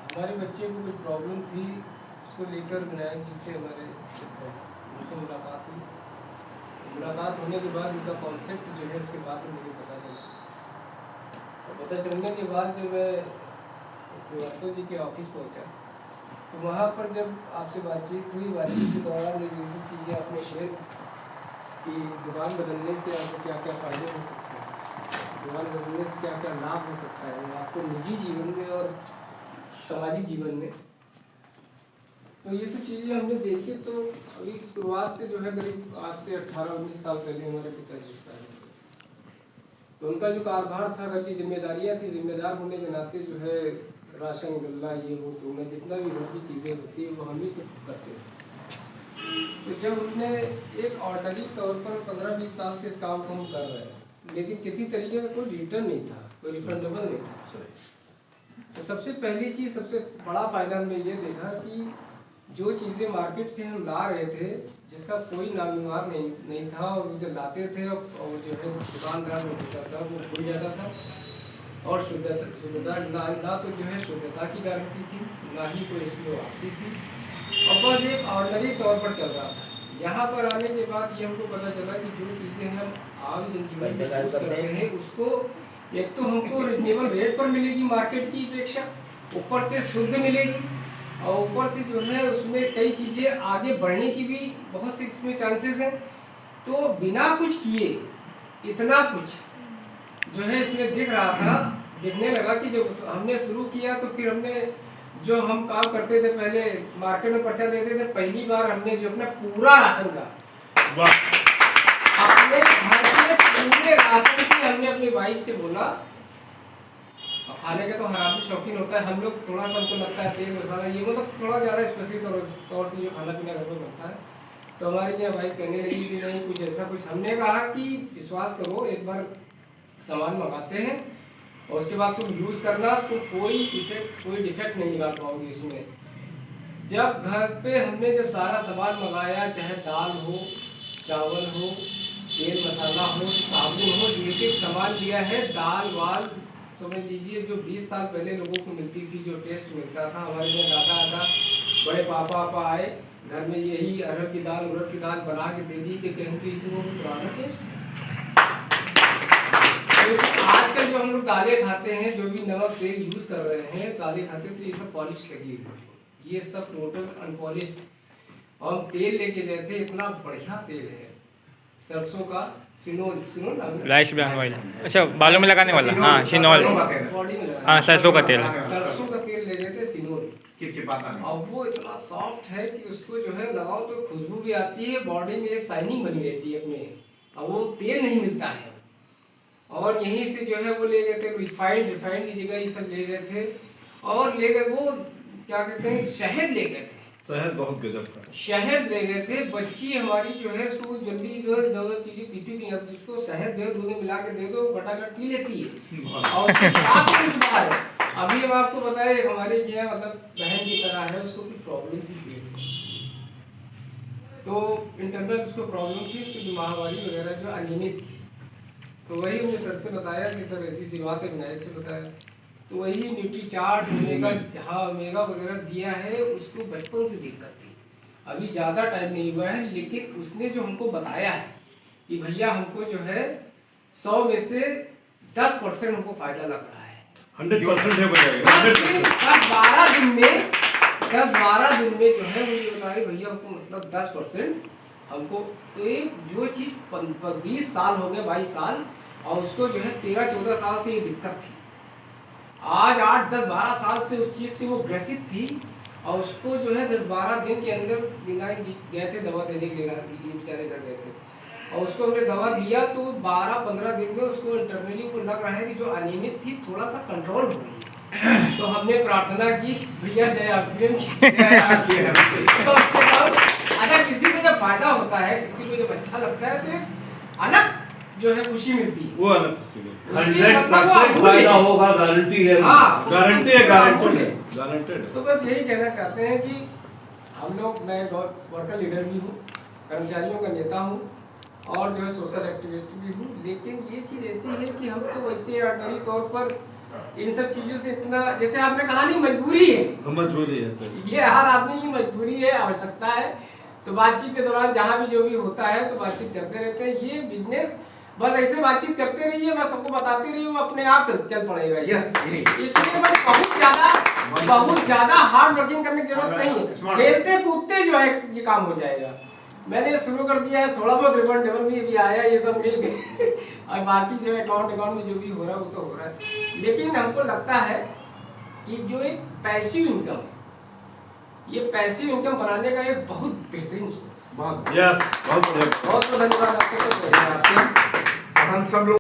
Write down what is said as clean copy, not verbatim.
हमारे बच्चे को कुछ प्रॉब्लम थी, उसको लेकर विनायक जी से हमारे उनसे मुलाकात हुई। मुलाकात होने के बाद उनका कॉन्सेप्ट जो है उसके बाद में मुझे पता चला, और पता चलने के बाद जब मैं श्रीवास्तव जी के ऑफिस पहुंचा तो वहाँ पर जब आपसे बातचीत हुई, बातचीत के दौरान ये रिव्यू कीजिए आपने शेयर कि दुकान बदलने से आपको क्या क्या फ़ायदे हो सकते हैं, दुकान बदलने से क्या क्या लाभ हो सकता है आपको निजी जीवन में और सामाजिक जीवन में। तो ये सब चीज़ें हमने देखी। तो अभी शुरुआत से जो है करीब आज से 18-19 साल पहले हमारे पिताजी एक्सपायर हो गए। तो उनका जो कारोबार था, घर की जिम्मेदारियाँ थी, जिम्मेदार होने के नाते जो है राशन गल्ला ये वो तो मैं जितना भी घर की चीज़ें होती है वो हम ही सब करते हैं। तो जब उनने एक ऑर्डनरी तौर पर 15-20 साल से इस काम को हम कर रहे हैं, लेकिन किसी तरीके का कोई रिटर्न नहीं था, कोई रिफंडेबल नहीं था। तो सबसे पहली चीज़, सबसे बड़ा फ़ायदा हमने ये देखा कि जो चीज़ें मार्केट से हम ला रहे थे जिसका कोई नामनिवार नहीं था, और जो लाते थे और जो है दुकानदार में होता था वो भूल जाता था, और शुद्धता ना तो जो है शुद्धता की गारंटी थी, ना ही कोई इसकी वापसी थी, और बस एक ऑर्डनरी तौर पर चल रहा था। यहाँ पर आने के बाद ये हमको पता चला कि जो चीज़ें हम आम जनजीवन में यूज़ करते हैं उसको एक तो हमको रिजनेबल रेट पर मिलेगी मार्केट की अपेक्षा, ऊपर से शुद्ध मिलेगी, और ऊपर से जो है उसमें कई चीज़ें आगे बढ़ने की भी बहुत सी इसमें चांसेस हैं। तो बिना कुछ किए इतना कुछ जो है इसमें दिख रहा था, दिखने लगा कि जब हमने शुरू किया तो फिर हमने जो हम काम करते थे, पहले मार्केट में पर्चा देते थे, पहली बार हमने जो अपना पूरा राशन का अपने घर के पूरे राशन की हमने अपनी वाइफ से बोला, और खाने का तो हर आदमी शौकीन होता है, हम लोग थोड़ा सा हमको लगता है तेल मसाला ये मतलब थोड़ा ज़्यादा स्पेशली तौर से जो खाना पीना घर में बनता है, तो हमारी यहाँ वाइफ कहने लगी कि नहीं कुछ ऐसा कुछ। हमने कहा कि विश्वास करो, एक बार सामान मंगाते हैं और उसके बाद तुम यूज़ करना तो कोई डिफेक्ट नहीं निकाल पाओगे इसमें। जब घर पे हमने जब सारा सामान मंगाया, चाहे दाल हो, चावल हो, तेल मसाला हो, साबुन हो, एक सामान लिया है, दाल वाल समझ लीजिए जो 20 साल पहले लोगों को मिलती थी, जो टेस्ट मिलता था, हमारे यहाँ दादा बड़े पापा आए घर में यही अरहर की दाल बना के दे दी कि कहती थी वो पुराना टेस्ट। तो आजकल जो हम लोग दालें खाते हैं, जो भी नमक तेल यूज कर रहे हैं, दालें खाते तो ये सब पॉलिश लगी हुई, ये सब टोटल अनपॉलिश्ड। हम तेल लेके गए थे, इतना बढ़िया तेल है सरसों का, सिनोल राइस ब्रांड ऑयल। अच्छा, बालों में लगाने वाला। हाँ, सिनोल। बॉडी में हाँ, सरसों का तेल। सरसों का तेल ले गए थे सिनोल, और वो इतना सॉफ्ट है कि उसको जो है लगाओ तो खुशबू भी आती है, बॉडी में एक शाइनिंग बनी रहती है अपने, और वो तेल नहीं मिलता है। और यहीं से जो है वो ले गए थे रिफाइंड की जगह ये सब ले गए थे, और ले गए वो क्या कहते हैं शहद ले गए थे, शहद बहुत गजब का शहद ले गए थे। बच्ची हमारी जो है उसको जल्दी जो है दो चीजें पीती थी, अब उसको शहद दे दूध में मिला के दे दो, फटाफट पी लेती है, और उसके साथ में कुछ बाहर है। अभी हम आपको बताए हमारे क्या मतलब बहन की तरह है, उसको कुछ प्रॉब्लम थी पेट में, तो इंटरनल उसको प्रॉब्लम थी, उसकी जो माहवारी वगैरह जो अनियमित थी, तो वही हमने सर से बताया कि सर ऐसी सी बात है, विनायक से बताया, तो वही न्यूट्रीचार्ट ओमेगा वगैरह दिया है। उसको बचपन से दिक्कत थी, अभी ज़्यादा टाइम नहीं हुआ है, लेकिन उसने जो हमको बताया है कि भैया हमको जो है 100 में से 10% हमको फायदा लग रहा है, 100% 10-12 दिन में जो है मुझे बताया भैया हमको मतलब 10% हमको, तो एक जो चीज़ 20 साल हो गए 22 साल, और उसको जो है 13-14 साल से ये दिक्कत थी, आज 8-10-12 साल से उस चीज़ से वो ग्रसित थी, और उसको जो है 10-12 दिन के अंदर विनायक जी गए थे दवा देने के लिए, बेचारे घर गए थे, और उसको हमने दवा दिया तो 12-15 दिन में उसको इंटरनली को लग रहा है कि जो अनियमित थी थोड़ा सा कंट्रोल हो गई। तो हमने प्रार्थना की भैया जय आश्रम अगर किसी को जब फायदा होता है, किसी को जब अच्छा लगता है तो अलग जो है खुशी मिलती है, वो अलग 100% फायदा होगा, गारंटी है। हाँ, गारंटी है, गारंटेड। तो बस यही कहना चाहते हैं कि हम लोग, मैं वर्कर लीडर भी हूँ, कर्मचारियों का नेता हूँ, और जो है सोशल एक्टिविस्ट भी हूँ, लेकिन ये चीज़ ऐसी है कि हम तो वैसे ऑर्डनरी तौर पर इन सब चीज़ों से इतना, जैसे आपने कहा नहीं, मजबूरी है, मजबूरी है सर। ये हर आदमी की मजबूरी है, आवश्यकता है। तो बातचीत के दौरान जहाँ भी जो भी होता है तो बातचीत करते रहते हैं। ये बिजनेस बस ऐसे बातचीत करते रहिए, बस सबको बताते रहिए, वो अपने आप चल पड़ेगा। इसमें बस बहुत ज़्यादा हार्ड वर्किंग करने की जरूरत नहीं है, खेलते कूदते जो है ये काम हो जाएगा। मैंने शुरू कर दिया है, थोड़ा बहुत रिबन टेबल भी आया, ये सब मिल गए और बाकी जो है अकाउंट में जो भी हो रहा है वो तो हो रहा है। लेकिन हमको लगता है कि जो एक पैसिव इनकम है, ये पैसिव इनकम बनाने का एक बहुत बेहतरीन सोर्स है। यस, बहुत बहुत धन्यवाद आपको। हम सब लोग